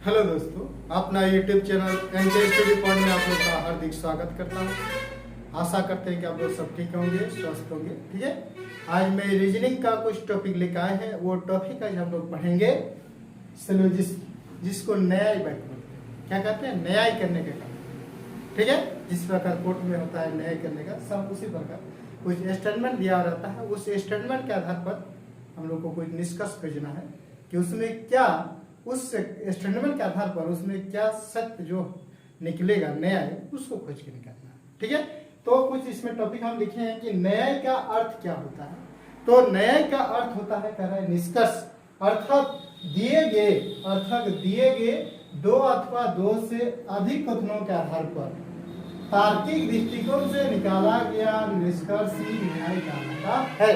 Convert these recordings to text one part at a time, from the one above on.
Hello दोस्तों, अपना YouTube channel NK study point में आप लोग का हार्दिक स्वागत करता हूँ। आशा करते हैं कि आप लोग सब ठीक होंगे, स्वस्थ होंगे। ठीक है, आज मैं रीजनिंग का कुछ टॉपिक लेकर आए हैं। वो टॉपिक आज हम लोग पढ़ेंगे जिसको न्याय बोलते हैं। क्या कहते हैं? न्याय करने का काम। ठीक है, जिस प्रकार कोर्ट में होता है न्याय करने का, सब उसी प्रकार कुछ स्टेटमेंट दिया रहता है। उस स्टेटमेंट के आधार पर हम लोग को कुछ निष्कर्ष खोजना है कि उसमें क्या, उस स्टेटमेंट के आधार पर उसमें क्या सत्य जो निकलेगा न्याय, उसको खोज के निकालना। ठीक है, तो कुछ इसमें टॉपिक हम लिखे हैं कि न्याय का अर्थ क्या होता है। तो न्याय का अर्थ होता है, कह रहा है निष्कर्ष, अर्थात दिए गए दो अथवा दो से अधिक कथनों के आधार पर तार्किक दृष्टिकोण से निकाला गया निष्कर्ष ही न्याय कहलाता है।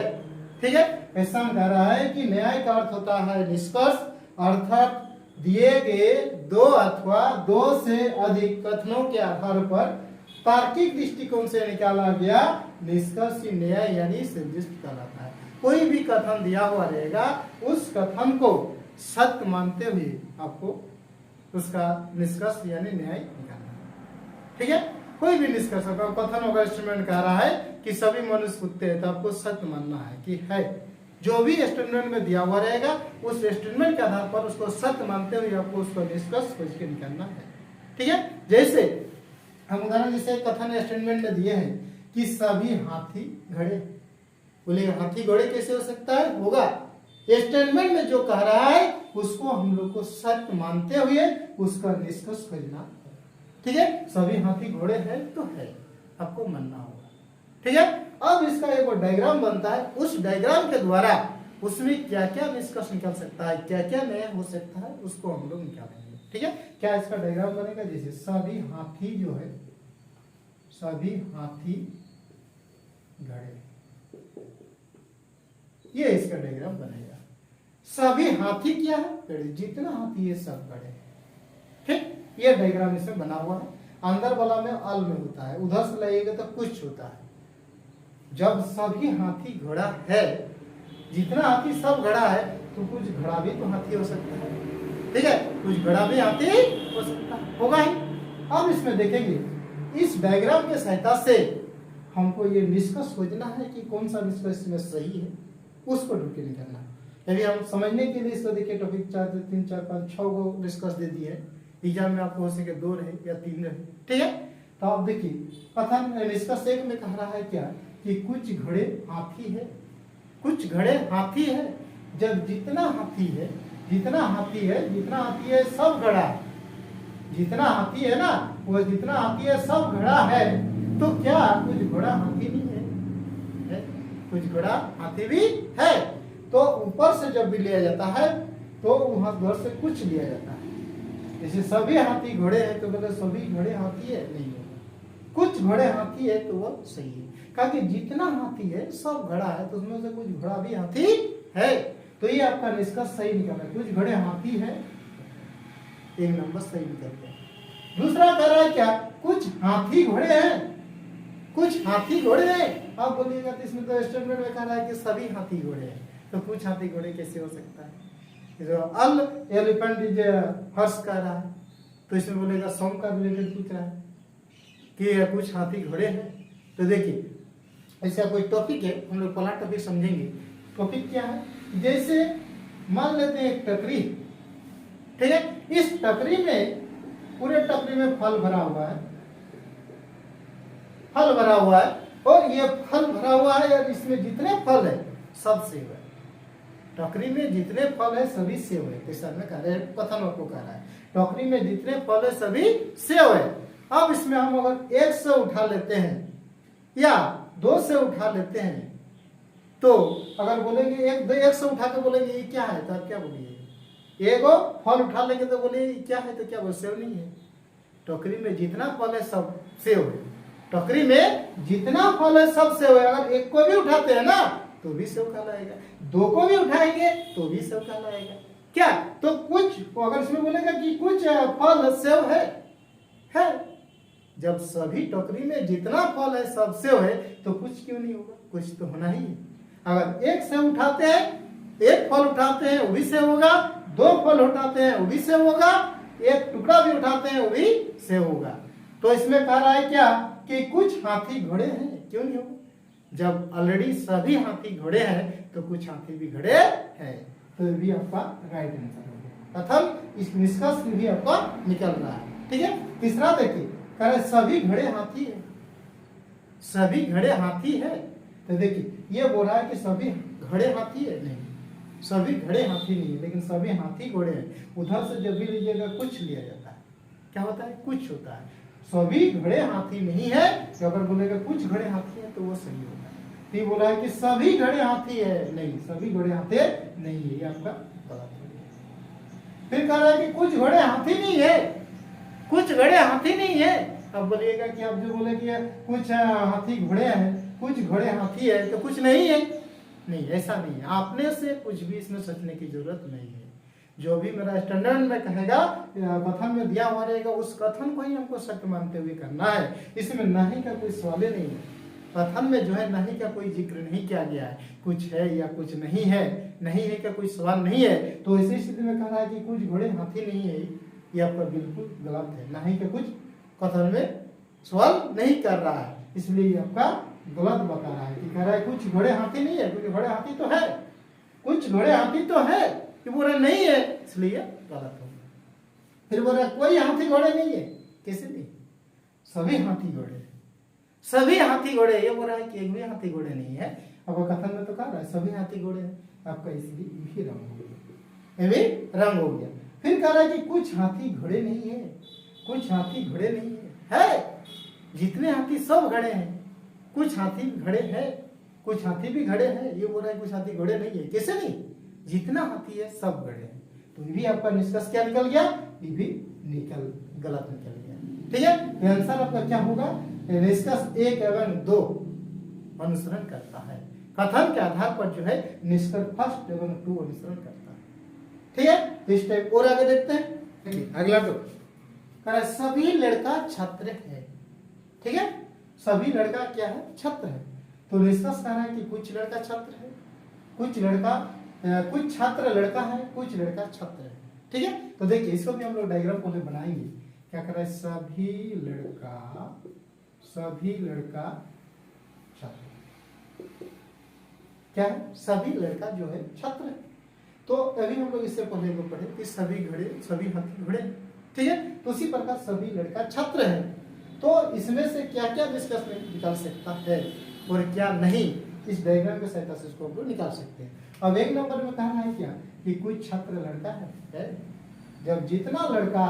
ठीक है, ऐसा कह रहा है कि न्याय का अर्थ होता है निष्कर्ष, अर्थात दिए गए दो अथवा दो से अधिक कथनों के आधार पर तार्किक दृष्टिकोण से निकाला गया निष्कर्ष ही न्याय यानी संतुष्ट कहलाता है। कोई भी कथन दिया हुआ रहेगा, उस कथन को सत्य मानते हुए आपको उसका निष्कर्ष यानी न्याय निकालना है। ठीक है, कोई भी निष्कर्ष कथन अगर स्टेटमेंट कह रहा है कि सभी मनुष्य कुत्ते हैं, तो आपको सत्य मानना है कि है। जो भी स्टेटमेंट में दिया हुआ रहेगा, उस स्टेटमेंट के आधार पर उसको सत्य मानते हुए आपको उसको निष्कर्ष खोज के निकालना है। ठीक है, जैसे हम उदाहरण जैसे कथन स्टेटमेंट में दिए हैं कि सभी हाथी घोड़े, बोले हाथी घोड़े कैसे हो सकता है? होगा। स्टेटमेंट में जो कह रहा है उसको हम लोग को सत्य मानते हुए उसका निष्कर्ष खोजना। ठीक है, सभी हाथी घोड़े हैं तो है, आपको मानना होगा। ठीक है, अब इसका एक डायग्राम बनता है। उस डायग्राम के द्वारा उसमें क्या क्या निष्कर्ष निकल सकता है, क्या क्या नया हो सकता है, उसको हम लोग निकालेंगे। ठीक है, क्या इसका डायग्राम बनेगा? जैसे सभी हाथी जो है, सभी हाथी घोड़े, ये इसका डायग्राम बनेगा। सभी हाथी क्या है? जितना हाथी है सब घोड़े हैं। ठीक, ये डायग्राम इसमें बना हुआ है। अंदर वाला में अल में होता है, उधर से लगेगा तो कुछ होता है। जब सभी हाथी घोड़ा है, जितना हाथी सब घोड़ा है, तो कुछ घोड़ा भी तो हाथी हो सकता है। ठीक है, कुछ घोड़ा भी हाथी हो सकता है, होगा ही। अब इसमें देखेंगे, इस डायग्राम के सहायता से हमको ये निष्कर्ष खोजना है कि कौन सा निष्कर्ष में सही है, उसको ढूंढ के निकालना है। यदि हम समझने के लिए इसको देखिए, टॉपिक 4 3 4 5 6 को निष्कर्ष दे दिए है। एग्जाम में आपको हो सके 2 रहे या 3 रहे। ठीक है, तो आप देखिए कथन निष्कर्ष 1 में कह रहा है क्या कि कुछ घोड़े हाथी है, कुछ घोड़े हाथी है। जब जितना हाथी है सब घोड़ा है। जितना हाथी है ना, वो जितना हाथी है सब घोड़ा है। तो क्या कुछ घोड़ा हाथी नहीं है? कुछ घोड़ा हाथी भी है। तो ऊपर से जब भी लिया जाता है तो वहां उधर से कुछ लिया जाता है। जैसे सभी हाथी घोड़े हैं, तो बोले सभी घोड़े हाथी है, नहीं है। कुछ घोड़े हाथी है तो वो सही है, क्योंकि जितना हाथी है सब घोड़ा है, तो उसमें से कुछ घोड़ा भी हाथी है। तो ये आपका निष्कर्ष सही निकला, कुछ घोड़े हाथी है, 1 नंबर सही निकल गया। दूसरा कह रहा है क्या? कुछ हाथी घोड़े हैं, कुछ हाथी घोड़े हैं। आप बोलिएगा तो इसमें तो स्टेटमेंट में कह रहा है कि सभी हाथी घोड़े हैं, तो कुछ हाथी घोड़े कैसे हो सकता है? अल एलिफेंट इज हर्ष कह रहा है, तो इसमें बोलेगा सम का रिलेटेड पूछ रहा है कि कुछ हाथी घोड़े हैं। तो देखिए ऐसा कोई टॉपिक है, हम लोग पहला टॉपिक समझेंगे। टॉपिक क्या है? जैसे मान लेते हैं एक टकरी। ठीक है, इस टकरी में, पूरे टकरी में फल भरा हुआ है, फल भरा हुआ है, और ये फल भरा हुआ है और इसमें जितने फल है सब सेब है। टोकरी में जितने फल है सभी सेब है। किसान में कह रहे हैं, कथन आपको कह रहा है टोकरी में जितने फल है सभी सेब है। अब इसमें हम अगर 1 से उठा लेते हैं या 2 से उठा लेते हैं, तो अगर बोलेंगे 1 से उठा के बोलेंगे ये क्या है, तो आप क्या बोलिए? एगो फल उठा लेंगे तो बोले ये क्या है, तो क्या बोले? सेब नहीं है। टोकरी में जितना फल है सब सेब है। टोकरी में जितना फल है सब सेब है। अगर 1 को भी उठाते हैं ना तो भी सेब कहलाएगा, 2 को भी उठाएंगे तो भी सेब कहलाएगा। क्या? तो कुछ अगर इसमें बोलेगा कि कुछ फल सेब है। जब सभी टोकरी में जितना फल है सब सेब है, तो कुछ क्यों नहीं होगा? कुछ तो होना ही है। अगर 1 सेब उठाते हैं, 1 फल उठाते हैं वो भी सेब होगा, 2 फल उठाते हैं वो भी सेब होगा, एक टुकड़ा भी उठाते हैं वो भी सेव होगा। तो इसमें कह रहा है क्या कि कुछ हाथी घोड़े हैं, क्यों नहीं होगा? जब ऑलरेडी सभी हाथी घोड़े हैं तो कुछ हाथी भी घोड़े हैं, तो ये भी आपका राइट आंसर हो गया। प्रथम इस निष्कर्ष भी आपका निकल रहा है। ठीक है, तीसरा देखिए, कह रहे सभी घोड़े हाथी है, सभी घोड़े हाथी है। तो देखिए ये बोल रहा है कि सभी घोड़े हाथी है, नहीं सभी घोड़े हाथी नहीं है, लेकिन सभी हाथी घोड़े हैं। उधर से जब भी लीजिएगा कुछ लिया जाता है, क्या होता है? कुछ होता है। सभी घोड़े हाथी नहीं है, तो अगर बोलेगा कुछ घोड़े हाथी है तो वो सही होता है। तो ये बोला है कि सभी घोड़े हाथी है, नहीं सभी घोड़े हाथी नहीं है, ये आपका गलत है। फिर कह रहा है कि कुछ घोड़े हाथी नहीं है, कुछ घोड़े हाथी नहीं है। अब बोलिएगा कि आप जो बोले कि कुछ हाथी घोड़े हैं, कुछ घोड़े हाथी है तो कुछ नहीं है, नहीं ऐसा नहीं है। आपने से कुछ भी इसमें सोचने की जरूरत नहीं है। जो भी मेरा स्टैंडर्ड में कहेगा, कथन में दिया हुआ रहेगा, उस कथन को ही हमको सत्य मानते हुए करना है। इसमें नहीं का कोई सवाल नहीं है। कथन में जो है नहीं का कोई जिक्र नहीं किया गया है, कुछ है या कुछ नहीं है, नहीं है का कोई सवाल नहीं है। तो इसी स्थिति में कह रहा है कि कुछ घोड़े हाथी नहीं है, ये आपका बिल्कुल गलत है। नहीं का कुछ कथन में सवाल नहीं कर रहा है, इसलिए ये आपका गलत बता रहा है कि कह रहा है कुछ घोड़े हाथी नहीं है, कुछ घोड़े हाथी तो है, कुछ घोड़े हाथी तो है, कि बोल रहा नहीं है, इसलिए गलत हो। फिर बोल रहा कोई हाथी घोड़े नहीं है, कैसे नहीं? सभी हाथी घोड़े, सभी हाथी घोड़े। ये बोल रहा है कि एक भी हाथी घोड़े नहीं है। अब कथन में तो कह रहा है सभी हाथी घोड़े हैं, आपका इसलिए भी रंग हो गया, ये भी रंग हो गया। फिर कह रहा है कि कुछ हाथी घोड़े नहीं है, कुछ हाथी घोड़े नहीं है, जितने हाथी सब घड़े हैं। कुछ हाथी घड़े हैं, कुछ हाथी भी घड़े हैं। ये बोल रहा है कुछ हाथी घोड़े नहीं है, कैसे नहीं? जितना हाथी है सब घड़े हैं। तो ये भी आपका निष्कर्ष क्या निकल गया? ये भी गलत निकल गया। ठीक है, आंसर आपका क्या होगा? निष्कर्ष 1 एवं 2 अनुसरण करता है। कथन के आधार पर जो है निष्कर्ष 1 एवं 2 अनुसरण करता है। ठीक है, तो इस टाइप और आगे देखते हैं। देखिए अगला टॉपिक, सभी लड़का छात्र है। ठीक है, सभी लड़का क्या है? छात्र है। तो निष्कर्ष कह रहा है कि कुछ लड़का छात्र है, कुछ छात्र लड़का है, कुछ लड़का छात्र है। ठीक है, तो देखिए इसको भी हम लोग डायग्राम पहले बनाएंगे। क्या कर रहा है? सभी लड़का छात्र क्या है? सभी लड़का जो है छात्र है। तो अभी हम लोग इससे पहले को पढ़े कि सभी घोड़े, सभी हाथी घोड़े। ठीक है, तो उसी प्रकार सभी लड़का छात्र है। तो इसमें से क्या क्या निष्कर्ष निकाल सकता है और क्या नहीं, इस डायग्राम के सहायता से इसको हम लोग निकाल सकते हैं। अब 1 नंबर में कहना है क्या कि कुछ छात्र लड़का है। जब जितना लड़का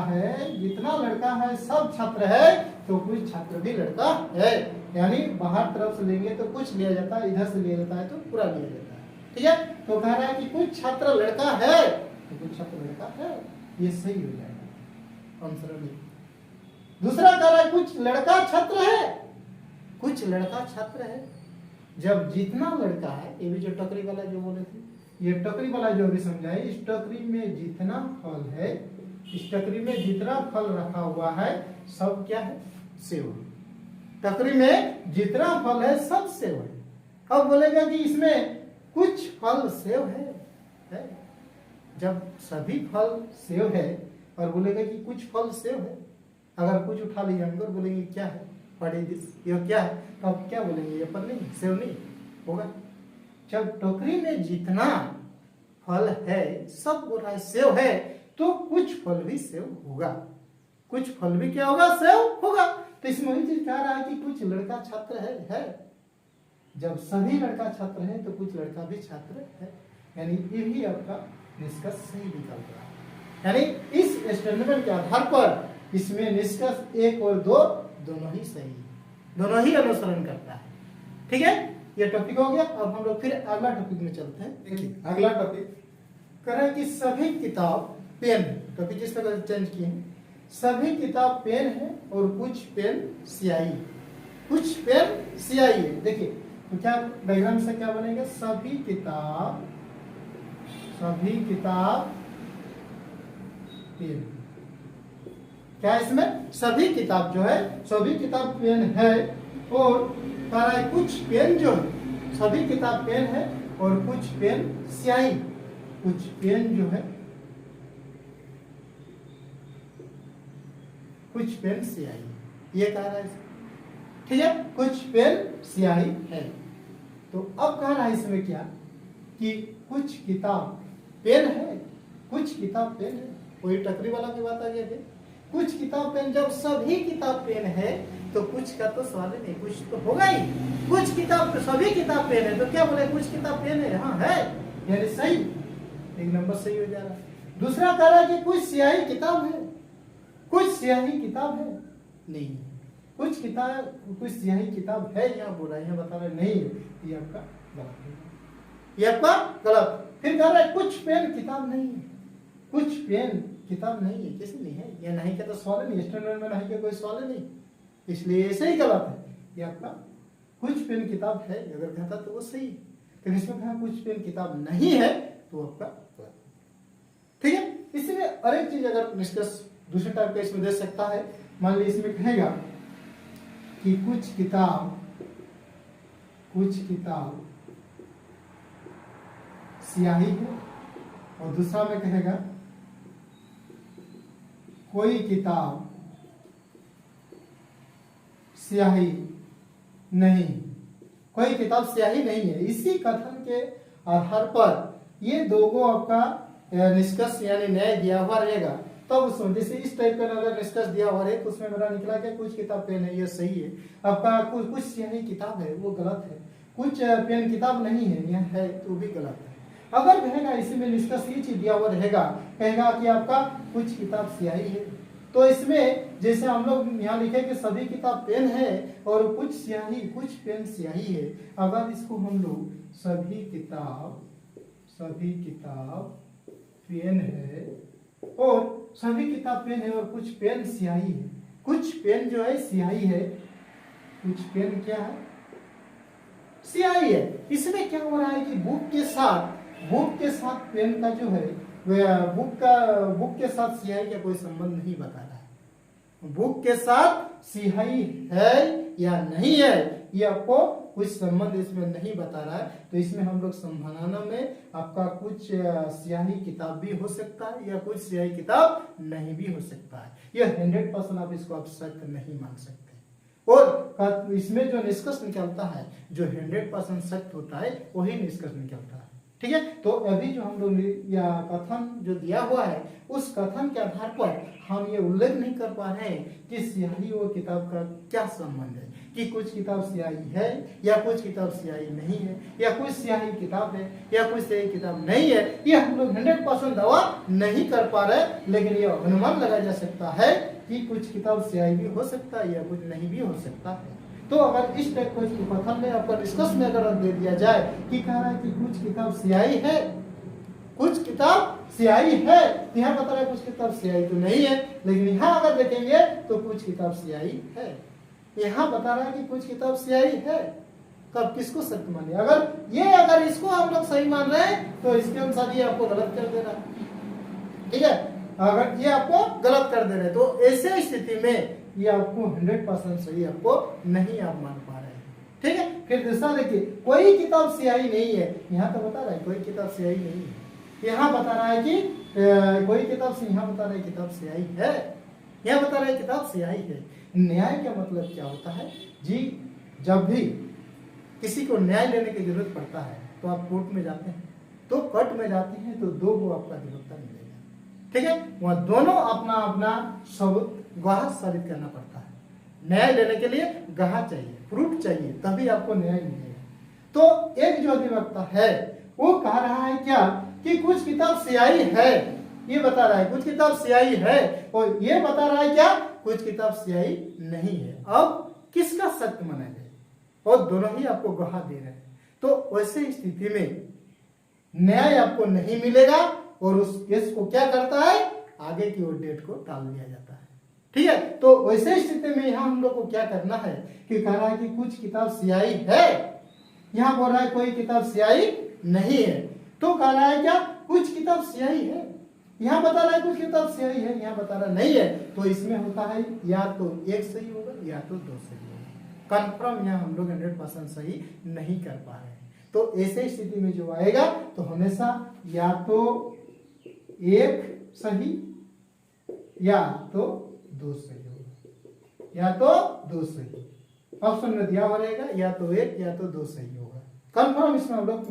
है सब छात्र है, तो कुछ छात्र भी लड़का है। यानी बाहर तरफ से लेंगे तो कुछ लिया जाता है, इधर से लिया जाता है तो पूरा लिया जाता है। ठीक है, तो कह रहा है कि कुछ छात्र लड़का है, तो कुछ छात्र लड़का है, ये सही हो जाएगा आंसर नहीं। दूसरा कह रहा है कुछ लड़का छात्र है, कुछ लड़का छात्र है। जब जितना लड़का है, ये भी जो टोकरी वाला जो बोले थे, ये टोकरी वाला जो भी समझाए, इस टोकरी में जितना फल है, इस टोकरी में जितना फल रखा हुआ है सब क्या है? सेव। टोकरी में जितना फल है सब सेव है। अब बोलेगा कि इसमें कुछ फल सेव है। जब सभी फल सेव है और बोलेगा कि कुछ फल सेव है, अगर कुछ उठा लिया अंदर बोलेंगे क्या है? यह क्या है? तो आप क्या बोलेंगे? ये फल नहीं, सेव नहीं होगा। जब टोकरी में जितना फल है सब बोल रहा है सेव है, तो कुछ फल भी सेव होगा, कुछ फल भी क्या होगा? सेव होगा। तो इसमें वही चीज कह रहा है कि कुछ लड़का छात्र है। जब सभी लड़का छात्र है तो कुछ लड़का भी छात्र है, यानी ये भी आपका निष्कर्ष सही निकल रहा है। यानी इस स्टेटमेंट के आधार पर इसमें निष्कर्ष 1 और 2 दोनों ही सही है, दोनों ही अनुसरण करता है। ठीक है, ये टॉपिक हो गया। अब हम लोग फिर अगला टॉपिक में चलते हैं। देखिए अगला टॉपिक कह रहा है कि सभी किताब पेन, टॉपिक इस तरह चेंज किए हैं, सभी किताब पेन है और कुछ पेन स्याही, कुछ पेन स्याही है। देखिए तो क्या डायग्राम से क्या बनेगा? सभी किताब पेन। क्या इसमें? सभी किताब जो है, सभी किताब पेन है और कह रहा है कुछ पेन जो है, सभी किताब पेन है और कुछ पेन स्याही, कुछ पेन जो है कुछ पेन स्याही है, ये कह रहा है इसमें। ठीक है, कुछ पेन स्याही है। तो अब कह रहा है इसमें क्या कि कुछ किताब पेन है, कुछ किताब पेन है। कोई टकरी वाला की बात आ गया क्या? कुछ किताब पेन, जब सभी किताब पेन है तो कुछ का तो सवाल ही नहीं, कुछ तो होगा ही। कुछ किताब, सभी किताब पेन है तो क्या बोले, कुछ किताब पेन है, हाँ है, यानी सही, एक नंबर सही हो जा रहा है। दूसरा कह रहा है कि कुछ स्याही किताब है, कुछ स्याही किताब है, नहीं, कुछ किताब, कुछ स्याही किताब है, यहाँ बोला, यहाँ बता रहे नहीं है, ये आपका गलत है, ये आपका गलत। फिर कह रहा है कुछ पेन किताब नहीं है, कुछ पेन किताब नहीं है, कैसे नहीं है, ये नहीं का तो सवाल नहीं, स्टैंडर्ड में नहीं का कोई सवाल नहीं, इसलिए ऐसे ही गलत है। ये आपका कुछ पेन किताब है, अगर कहता तो वो सही, तो इसमें कहा कुछ पेन किताब नहीं है तो आपका गलत। ठीक है, इसमें और एक चीज अगर निष्कर्ष दूसरे टाइप का इसमें दे सकता है, मान लीजिए इसमें कहेगा कि कुछ किताब स्याही है, और दूसरा में कहेगा कोई किताब स्याही नहीं, कोई किताब स्याही नहीं है। इसी कथन के आधार पर ये दोनों आपका निष्कर्ष यानी न्याय दिया हुआ रहेगा। तब उसमें जैसे इस टाइप का अगर निष्कर्ष दिया हुआ है तो उसमें मेरा निकला कि कुछ किताब पेन है, ये सही है। आपका कुछ स्याही किताब है, वो गलत है। कुछ पेन किताब नहीं है, यह है तो भी गलत है। अगर कहेगा इसमें निष्कर्ष ये चीज दिया हुआ रहेगा, कहेगा कि आपका कुछ किताब स्याही है, तो इसमें जैसे हम लोग यहाँ लिखे कि सभी किताब पेन है और कुछ स्याही, कुछ पेन स्याही है। अगर इसको हम लोग सभी किताब पेन है और सभी किताब पेन है और कुछ पेन स्याही है, कुछ पेन जो है स्याही है, कुछ पेन क्या है, स्याही है। इसमें क्या हो रहा है कि बुक के साथ पेन का जो है बुक के साथ स्याही का कोई संबंध नहीं बता रहा है। बुक के साथ स्याही है या नहीं है, ये आपको कुछ संबंध इसमें नहीं बता रहा है। तो इसमें हम लोग संभावना में आपका कुछ स्याही किताब भी हो सकता है या कुछ स्याही किताब नहीं भी हो सकता है। यह 100% आप इसको आप सत्य नहीं मान सकते। और इसमें जो निष्कर्ष निकलता है, जो 100% सत्य होता है, वही निष्कर्ष निकलता है। ठीक है, तो अभी जो हम लोग या कथन जो दिया हुआ है, उस कथन के आधार पर हम ये उल्लेख नहीं कर पा रहे हैं कि स्याही और किताब का क्या संबंध है, कि कुछ किताब स्याही है या कुछ किताब स्याही नहीं है, या कुछ स्याही किताब है या कुछ स्याही किताब नहीं है। ये हम लोग 100% दावा नहीं कर पा रहे, लेकिन ये अनुमान लगाया जा सकता है कि कुछ किताब स्याही भी हो सकता है या कुछ नहीं भी हो सकता है। तो अगर इस टाइप को कथन में आपका निष्कर्ष में अगर दे दिया जाए कि कह रहा है कि कुछ किताब स्याही है, कुछ किताब स्याही है, यहाँ बता रहा है कुछ किताब स्याही तो नहीं है, लेकिन यहाँ अगर देखेंगे तो कुछ किताब स्याही है। यहाँ बता रहा है कि कुछ किताब स्याही है, तब किसको सत्य माने? अगर इसको हम लोग सही मान रहे हैं तो इसके अनुसार ये आपको गलत कर दे रहा है। ठीक है, अगर ये आपको गलत कर दे रहे हैं तो ऐसे स्थिति में ये आपको 100% सही आपको नहीं आप मान पा रहे हैं। ठीक है, फिर दूसरा देखिए, कोई किताब स्याही नहीं है। यहाँ तो बता रहा है कोई किताब स्याही नहीं है, यहाँ बता रहा है कि कोई किताब से, यहाँ बता रहा है किताब स्याही है, यहाँ बता रहा है किताब स्याही है। न्याय का मतलब क्या होता है जी? जब भी किसी को न्याय लेने की जरूरत पड़ता है तो आप कोर्ट में जाते हैं, तो कोर्ट में जाते हैं तो दो को आपका अधिवक्ता मिलेगा। ठीक है, वह दोनों अपना अपना सबूत गवाह साबित करना पड़ता है। न्याय लेने के लिए गवाह चाहिए, प्रूफ चाहिए, तभी आपको न्याय मिलेगा। तो एक जो अधिवक्ता है वो कह रहा है क्या कि कुछ किताब स्याही है, ये बता रहा है कुछ किताब स्याही है, और ये बता रहा है क्या कुछ किताब स्याही नहीं है। अब किसका सत्य माना जाए? और दोनों ही आपको गवाह दे रहे हैं, तो वैसे स्थिति में न्याय आपको नहीं मिलेगा और उस केस को क्या करता है, आगे की ओर डेट को टाल दिया जाता है। ठीक है, तो वैसे स्थिति में यहाँ हम लोग को क्या करना है कि कह रहा है कि कुछ किताब स्याही है, यहाँ बोल रहा है कोई किताब स्याही नहीं है, तो कह रहा है क्या कुछ किताब स्याही है, यहाँ बता रहा है कुछ किताब स्याही है, यहाँ बता रहा नहीं है। तो इसमें होता है या तो एक सही होगा या तो दो सही होगा। कन्फर्म यहाँ हम लोग 100% सही नहीं कर पा रहे हैं। तो ऐसे स्थिति में जो आएगा तो हमेशा या तो एक सही या तो दो सही होगा। या तो दो सही। ऑप्शन में दिया हुआ रहेगा या तो एक या तो दो सही होगा। कंफर्म इसमें हम लोग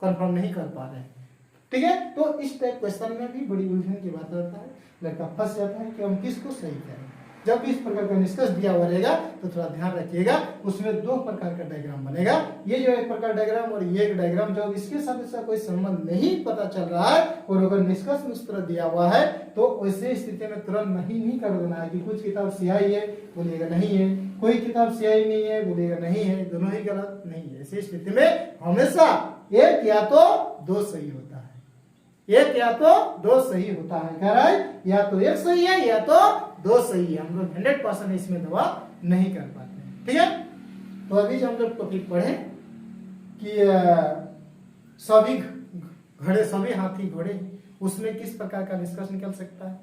कंफर्म नहीं कर पा रहे हैं। ठीक है, तो इस टाइप क्वेश्चन में भी बड़ी उलझन की बात रहता है, लड़का फंस जाता है कि हम किसको सही करें। जब भी इस प्रकार का निष्कर्ष दिया हुआ रहेगा तो थोड़ा ध्यान रखिएगा, उसमें दो प्रकार का डायग्राम बनेगा। ये जो एक प्रकार डायग्राम और ये एक डायग्राम, जब इसके साथ इसका कोई संबंध नहीं पता चल रहा है और अगर निष्कर्ष उस तरह दिया हुआ है तो वैसे स्थिति में तुरंत नहीं कर देना है कि कुछ किताब सियाही है बोलिएगा नहीं है, कोई किताब सियाही नहीं है बोलिएगा नहीं है, दोनों ही गलत नहीं है। ऐसी स्थिति में हमेशा एक या तो दो सही होता है, एक या तो दो सही होता है। कह रहा है या तो एक सही है या तो दो सही है। हम लोग 100% इसमें दवा नहीं कर पाते हैं। ठीक है, तो अभी जो हम लोग टॉपिक पढ़े कि सभी घोड़े, सभी हाथी घोड़े, उसमें किस प्रकार का निष्कर्ष निकल सकता है।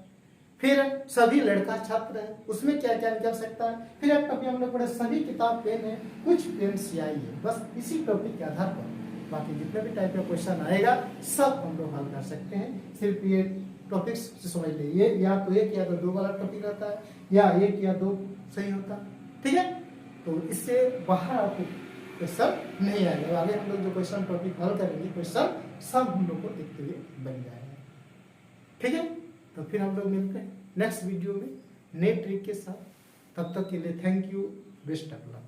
फिर सभी लड़का छात्र है, उसमें क्या क्या निकल सकता है। फिर एक टॉपिक हम लोग पढ़े सभी किताब पेन है, कुछ पेन स्याही है। बस इसी टॉपिक के आधार पर बाकी जितने भी टाइप का क्वेश्चन आएगा सब हम लोग हल कर सकते हैं। सिर्फ ये टॉपिक्स समझ लीजिए, या तो एक या तो दो वाला टॉपिक रहता है या एक या दो सही होता है। ठीक है, तो इससे बाहर आपको क्वेश्चन नहीं आएगा। आगे हम लोग जो क्वेश्चन टॉपिक हल करेंगे क्वेश्चन सब हम लोग को देखते हुए बन जाएगा। ठीक है, तो फिर हम लोग मिलते हैं नेक्स्ट वीडियो में नए ट्रिक के साथ। तब तक के लिए thank you, best of luck.